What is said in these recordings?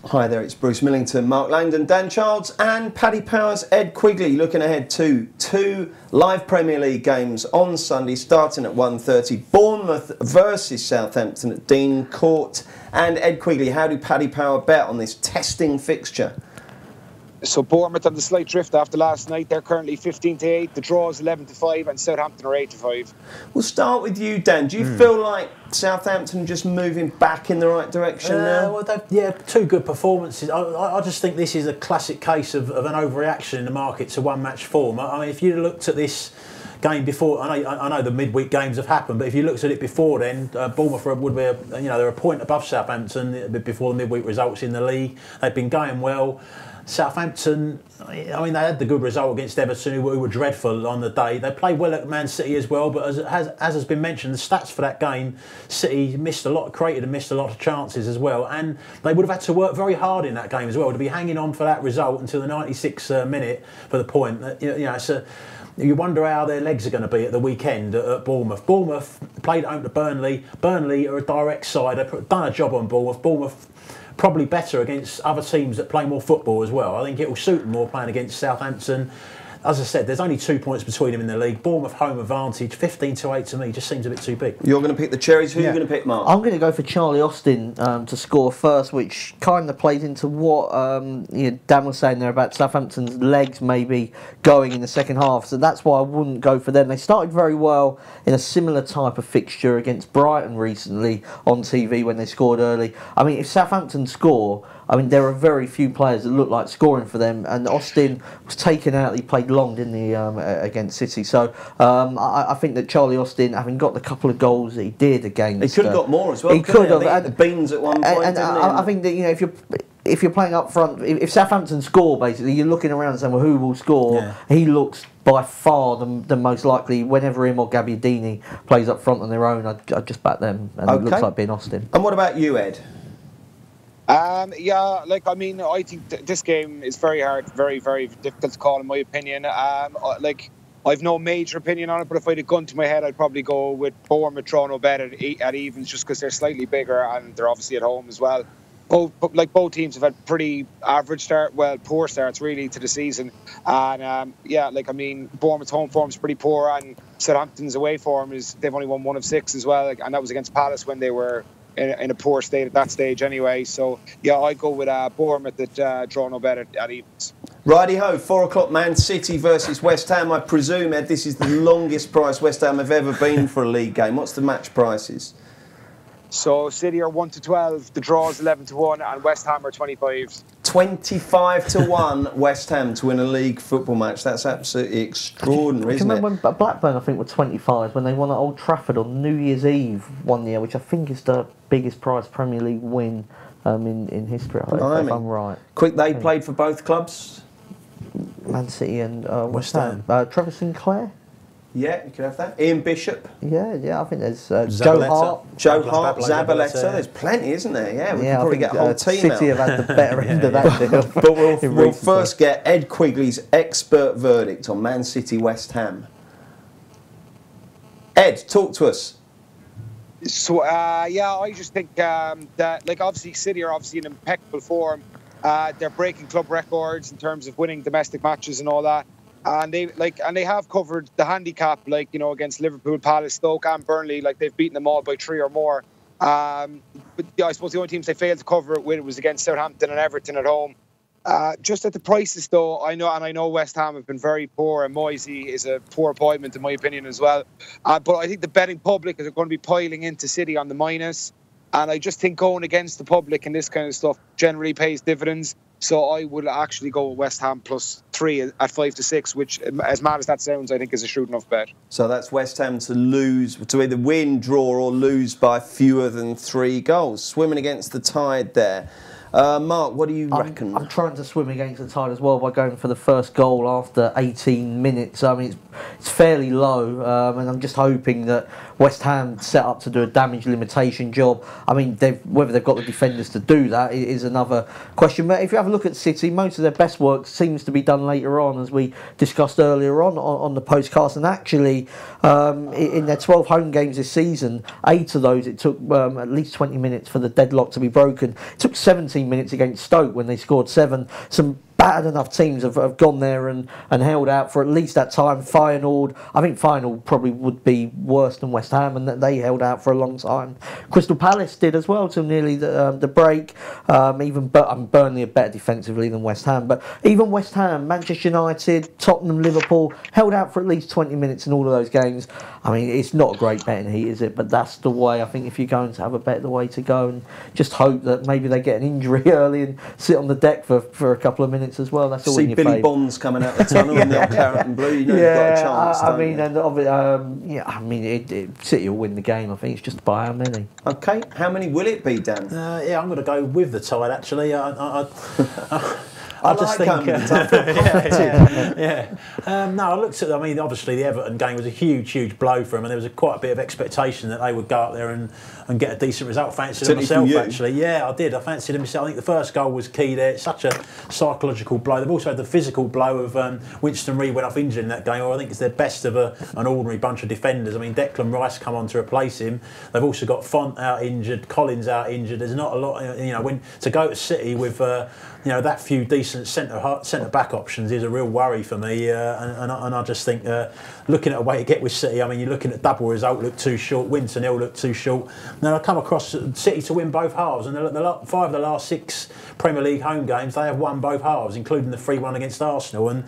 Hi there, it's Bruce Millington, Mark Langdon, Dan Childs and Paddy Powers, Ed Quigley, looking ahead to 2 live Premier League games on Sunday starting at 1:30. Bournemouth versus Southampton at Dean Court. And Ed Quigley, how do Paddy Power bet on this testing fixture? So Bournemouth on the slight drift after last night. They're currently 15-8. The draw is 11-5, and Southampton are 8-5. We'll start with you, Dan. Do you feel like Southampton just moving back in the right direction now? Well, 2 good performances. I just think this is a classic case of an overreaction in the market to one match form. I mean, if you looked at this game before, I know the midweek games have happened, but if you looked at it before then, Bournemouth would be they're a point above Southampton before the midweek results in the league. They've been going well. Southampton, I mean, they had the good result against Everton, who were dreadful on the day. They played well at Man City as well, but as has been mentioned, the stats for that game, City created and missed a lot of chances as well, and they would have had to work very hard in that game as well to be hanging on for that result until the 96th minute for the point. You wonder how their legs are going to be at the weekend at Bournemouth. Bournemouth played at home to Burnley. Burnley are a direct side. They've done a job on Bournemouth. Bournemouth probably better against other teams that play more football as well. I think it will suit them more playing against Southampton. As I said, there's only 2 points between them in the league. Bournemouth home advantage, 15-8 to me, just seems a bit too big. You're going to pick the Cherries. Who are you going to pick, Mark? I'm going to go for Charlie Austin to score first, which kind of plays into what Dan was saying there about Southampton's legs maybe going in the second half. So that's why I wouldn't go for them. They started very well in a similar type of fixture against Brighton recently on TV when they scored early. I mean, if Southampton score, there are very few players that look like scoring for them, and Austin was taken out. He played long, didn't he, against City? So I think that Charlie Austin, having got the couple of goals that he did against, he could have got more as well. He could have had the beans at one point. And I think that if you're playing up front, if Southampton score, basically you're looking around and saying, well, who will score? Yeah. He looks by far the most likely. Whenever him or Gabbiadini plays up front on their own, I'd just back them, and it looks like being Austin. And what about you, Ed? I think this game is very hard, very, very difficult to call in my opinion. I've no major opinion on it, but if I had a gun to my head, I'd probably go with Bournemouth draw no bet at evens, just because they're slightly bigger and they're obviously at home as well. Both teams have had pretty poor starts really to the season, and Bournemouth's home form is pretty poor, and Southampton's away form they've only won 1 of 6 as well, and that was against Palace when they were in a poor state at that stage anyway. So yeah, I go with Bournemouth that draw no bet at evens. Righty-ho, 4 o'clock, Man City versus West Ham. I presume, Ed, this is the longest price West Ham have ever been for a league game. What's the match prices? So City are 1-12, the draw is 11-1, and West Ham are 25. 25-1 West Ham to win a league football match. That's absolutely extraordinary, isn't it? I can remember when Blackburn, I think, were 25 when they won at Old Trafford on New Year's Eve one year, which I think is the biggest prize Premier League win in history, if I'm right. Quick, they played for both clubs? Man City and West Ham. Trevor Sinclair? Yeah, you could have that. Ian Bishop. Yeah, I think there's Joe Hart, Zabaleta. There's plenty, isn't there? Yeah, we can probably get a whole team City out. City have had the better end of that deal. But we'll first get Ed Quigley's expert verdict on Man City West Ham. Ed, talk to us. So, I just think that, obviously City are obviously in impeccable form. They're breaking club records in terms of winning domestic matches and all that. And they have covered the handicap, against Liverpool, Palace, Stoke and Burnley. They've beaten them all by 3 or more. But I suppose the only teams they failed to cover it with was against Southampton and Everton at home. Just at the prices, though, I know West Ham have been very poor, and Moisey is a poor appointment in my opinion as well. But I think the betting public is going to be piling into City on the minus. And I just think going against the public and this kind of stuff generally pays dividends. So I would actually go with West Ham +3 at 5-6, which, as mad as that sounds, I think is a shrewd enough bet. So that's West Ham to either win, draw or lose by fewer than 3 goals. Swimming against the tide there. Mark, what do you reckon? I'm trying to swim against the tide as well by going for the first goal after 18 minutes. I mean, it's fairly low, and I'm just hoping that West Ham set up to do a damage limitation job. I mean, whether they've got the defenders to do that is another question. But if you have a look at City, most of their best work seems to be done later on, as we discussed earlier on the Postcast. And actually, in their 12 home games this season, 8 of those, it took at least 20 minutes for the deadlock to be broken. It took 17 15 minutes against Stoke when they scored 7. Some bad enough teams have gone there and held out for at least that time. Feyenoord, I think Feyenoord probably would be worse than West Ham, and that they held out for a long time. Crystal Palace did as well till nearly the break. Burnley are better defensively than West Ham, but even West Ham, Manchester United, Tottenham, Liverpool held out for at least 20 minutes in all of those games. I mean, it's not a great betting heat, is it? But that's the way. I think if you're going to have a bet, the way to go, and just hope that maybe they get an injury early and sit on the deck for a couple of minutes as well. That's all in your Billy favour. Bonds coming out the tunnel in the old claret and blue. You know, you've got a chance. City will win the game. I think it's just by how many. Okay, how many will it be, Dan? I'm going to go with the tide. Actually, I just think. No, I looked at. I mean, obviously the Everton game was a huge blow for them, and there was quite a bit of expectation that they would go up there and get a decent result. Fancied them myself, actually. Yeah, I did. I fancied them myself. I think the first goal was key there. It's such a psychological blow. They've also had the physical blow of Winston Reid went off injured in that game, or I think it's their best of an ordinary bunch of defenders. I mean, Declan Rice come on to replace him. They've also got Font out injured, Collins out injured. There's not a lot, when to go to City with that few decent centre back options is a real worry for me, and I just think looking at a way to get with City. I mean, you're looking at double result looked too short, win to nil looked too short. Now I come across City to win both halves, and 5 of the last 6 Premier League home games they have won both halves, including the 3-1 against Arsenal, and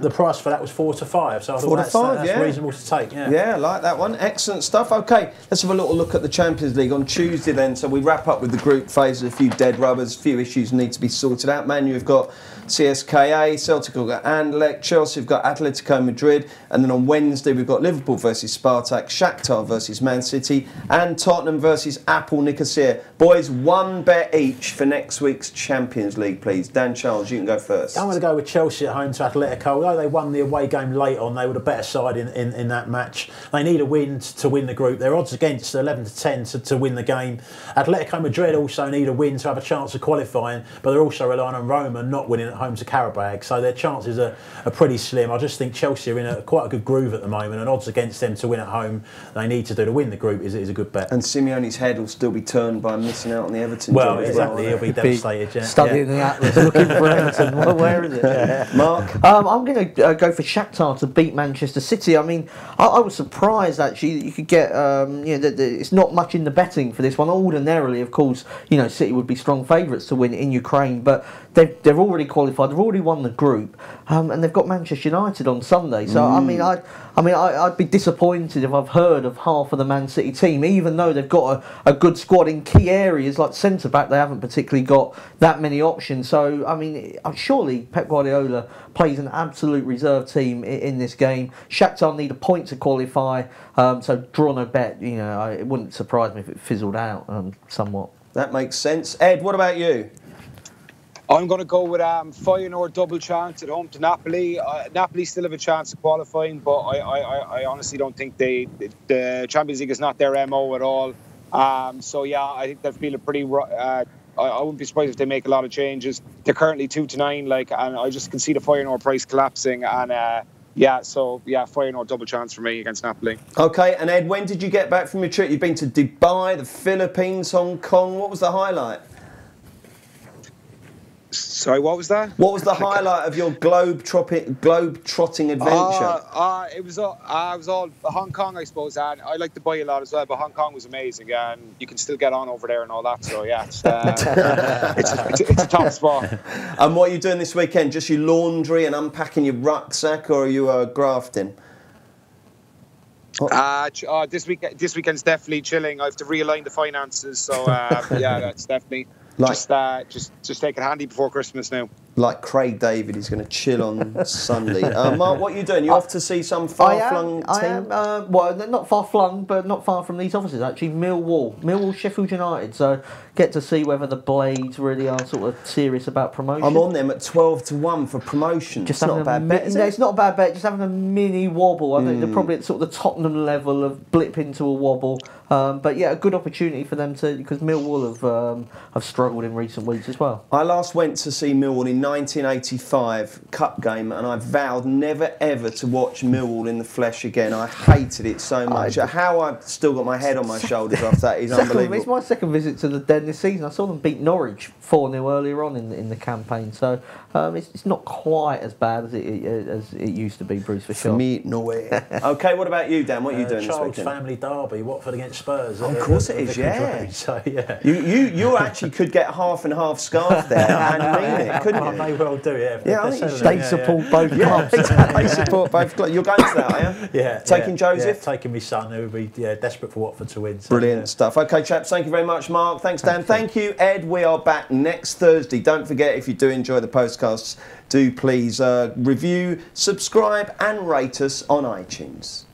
the price for that was 4-5. So I thought that's reasonable to take. Yeah, I like that one. Excellent stuff. Okay, let's have a little look at the Champions League on Tuesday then. So we wrap up with the group phase. A few dead rubbers, a few issues need to be sorted out. Man U have got CSKA, Celtic have got Anderlecht, Chelsea have got Atletico Madrid, and then on Wednesday we've got Liverpool versus Spartak, Shakhtar versus Man City, and Tottenham versus Apple Nicosia. Boys, one bet each for next week's Champions League, please. Dan Charles, you can go first. I'm going to go with Chelsea at home to Atletico. Although they won the away game late on, they were the better side in that match. They need a win to win the group. Their odds against 11-10 to win the game. Atletico Madrid also need a win to have a chance of qualifying, but they're also relying on Roma not winning at home to Karabag, so their chances are pretty slim. I just think Chelsea are in quite a good groove at the moment, and odds against them to win at home, they need to do to win the group is a good bet. And Simeone's head will still be turned by missing out on the Everton job. Well, exactly, he'll be devastated. Studying the Atlas, looking for Everton. Well, where is it? Mark? I'm going to go for Shakhtar to beat Manchester City. I mean, I was surprised actually that you could get, it's not much in the betting for this one. Ordinarily, of course, City would be strong favourites to win in Ukraine, but they've already qualified. They've already won the group, and they've got Manchester United on Sunday. So I'd be disappointed if I've heard of half of the Man City team, even though they've got a good squad in key areas like centre back. They haven't particularly got that many options. So I mean, surely Pep Guardiola plays an absolute reserve team in this game. Shakhtar need a point to qualify, so draw no bet. It wouldn't surprise me if it fizzled out somewhat. That makes sense. Ed, what about you? I'm going to go with Feyenoord double chance at home to Napoli. Napoli still have a chance of qualifying, but I honestly don't think the Champions League is not their MO at all. I think they're feeling pretty. I wouldn't be surprised if they make a lot of changes. They're currently 2-9, and I just can see the Feyenoord price collapsing. And Feyenoord double chance for me against Napoli. Okay, and Ed, when did you get back from your trip? You've been to Dubai, the Philippines, Hong Kong. What was the highlight? Sorry, what was that? What was the highlight of your globe-trotting adventure? It was all Hong Kong, I suppose. And I like Dubai a lot as well, but Hong Kong was amazing, and you can still get on over there and all that. So yeah, it's a top spot. And what are you doing this weekend? Just your laundry and unpacking your rucksack, or are you grafting? This weekend's definitely chilling. I have to realign the finances, so that's definitely. Just take it handy before Christmas now. Like Craig David, he's going to chill on Sunday. Mark, what are you doing? You off to see some far-flung team? I am. Well, not far-flung, but not far from these offices, actually. Millwall, Sheffield United. So get to see whether the Blades really are sort of serious about promotion. I'm on them at 12-1 for promotion. Just it's not a bad bet, is it? It's not a bad bet. Just having a mini wobble. I think they're probably at sort of the Tottenham level of blip into a wobble. But yeah, a good opportunity for them to, because Millwall have struggled in recent weeks as well. I last went to see Millwall in 1985 Cup game, and I vowed never ever to watch Millwall in the flesh again. I hated it so much. How I've still got my head on my shoulders after that is unbelievable. It's my second visit to the Den this season. I saw them beat Norwich 4-0 earlier on in the campaign, so it's not quite as bad as it used to be, Bruce, for sure. For me, no way. Okay, what about you, Dan? What are you doing this Child's weekend? family derby, Watford against Spurs. Of course it is, yeah. So, yeah. You actually could get half and half scarf there and mean it, couldn't I you? may well do, yeah. Yeah, I think They support both clubs. They support both clubs. You're going to that, are you? Yeah. Taking Joseph? Yeah, taking my son, who would be desperate for Watford to win. So, Brilliant stuff. Okay, chaps, thank you very much, Mark. Thanks, Dan. Thank you, Ed. We are back next Thursday. Don't forget, if you do enjoy the postcasts, do please review, subscribe and rate us on iTunes.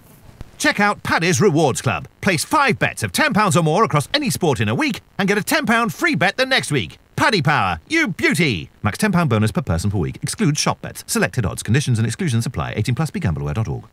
Check out Paddy's Rewards Club. Place 5 bets of £10 or more across any sport in a week and get a £10 free bet the next week. Paddy Power, you beauty! Max £10 bonus per person per week. Excludes shop bets. Selected odds. Conditions and exclusions apply. 18+. BeGambleAware.org.